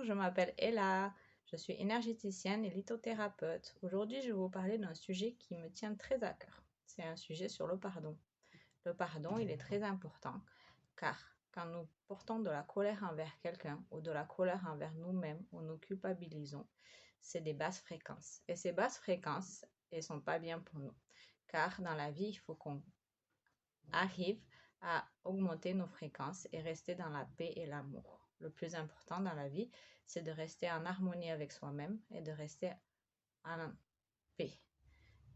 je m'appelle Ella, je suis énergéticienne et lithothérapeute. Aujourd'hui, je vais vous parler d'un sujet qui me tient très à cœur. C'est un sujet sur le pardon. Le pardon, il est très important car quand nous portons de la colère envers quelqu'un ou de la colère envers nous-mêmes ou nous culpabilisons, c'est des basses fréquences. Et ces basses fréquences, elles ne sont pas bien pour nous. Car dans la vie, il faut qu'on arrive à augmenter nos fréquences et rester dans la paix et l'amour. Le plus important dans la vie, c'est de rester en harmonie avec soi-même et de rester en paix.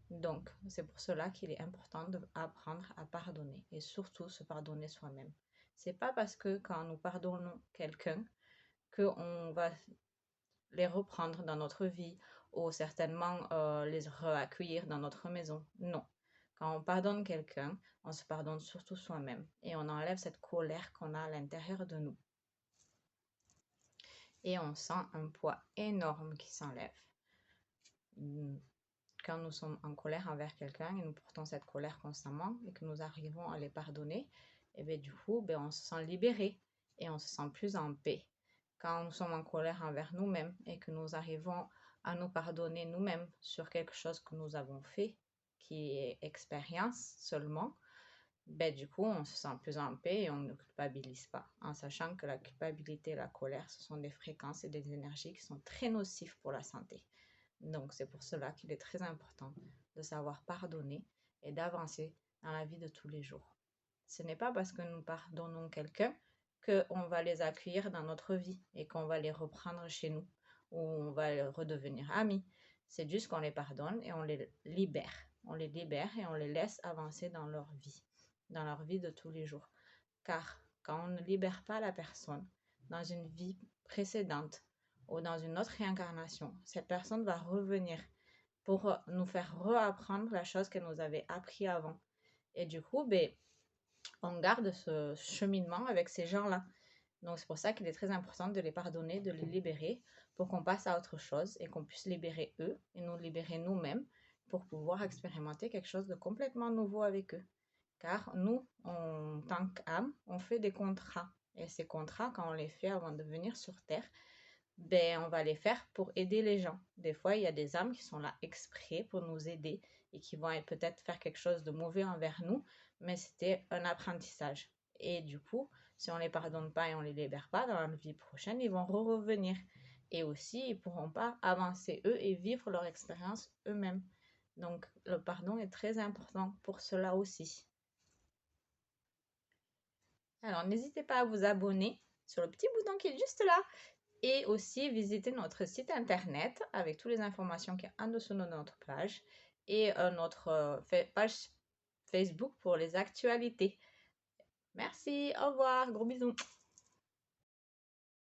Donc, c'est pour cela qu'il est important d'apprendre à pardonner et surtout se pardonner soi-même. C'est pas parce que quand nous pardonnons quelqu'un qu'on va les reprendre dans notre vie ou certainement les reaccueillir dans notre maison. Non. Quand on pardonne quelqu'un, on se pardonne surtout soi-même et on enlève cette colère qu'on a à l'intérieur de nous. Et on sent un poids énorme qui s'enlève. Quand nous sommes en colère envers quelqu'un et nous portons cette colère constamment et que nous arrivons à les pardonner, et bien du coup, on se sent libéré et on se sent plus en paix. Quand nous sommes en colère envers nous-mêmes et que nous arrivons à nous pardonner nous-mêmes sur quelque chose que nous avons fait, qui est expérience seulement, du coup, on se sent plus en paix et on ne culpabilise pas, en sachant que la culpabilité et la colère, ce sont des fréquences et des énergies qui sont très nocives pour la santé. Donc, c'est pour cela qu'il est très important de savoir pardonner et d'avancer dans la vie de tous les jours. Ce n'est pas parce que nous pardonnons quelqu'un qu'on va les accueillir dans notre vie et qu'on va les reprendre chez nous ou on va redevenir amis. C'est juste qu'on les pardonne et on les libère. On les libère et on les laisse avancer dans leur vie de tous les jours. Car quand on ne libère pas la personne dans une vie précédente ou dans une autre réincarnation, cette personne va revenir pour nous faire reapprendre la chose qu'elle nous avait appris avant. Et du coup, on garde ce cheminement avec ces gens-là. Donc c'est pour ça qu'il est très important de les pardonner, de les libérer pour qu'on passe à autre chose et qu'on puisse libérer eux et nous libérer nous-mêmes pour pouvoir expérimenter quelque chose de complètement nouveau avec eux. Car nous, en tant qu'âme, on fait des contrats. Et ces contrats, quand on les fait avant de venir sur Terre, on va les faire pour aider les gens. Des fois, il y a des âmes qui sont là exprès pour nous aider et qui vont peut-être faire quelque chose de mauvais envers nous, mais c'était un apprentissage. Et du coup, si on ne les pardonne pas et on ne les libère pas, dans la vie prochaine, ils vont revenir. Et aussi, ils ne pourront pas avancer eux et vivre leur expérience eux-mêmes. Donc, le pardon est très important pour cela aussi. Alors, n'hésitez pas à vous abonner sur le petit bouton qui est juste là et aussi visiter notre site internet avec toutes les informations qui sont en dessous de notre page et notre page Facebook pour les actualités. Merci, au revoir, gros bisous.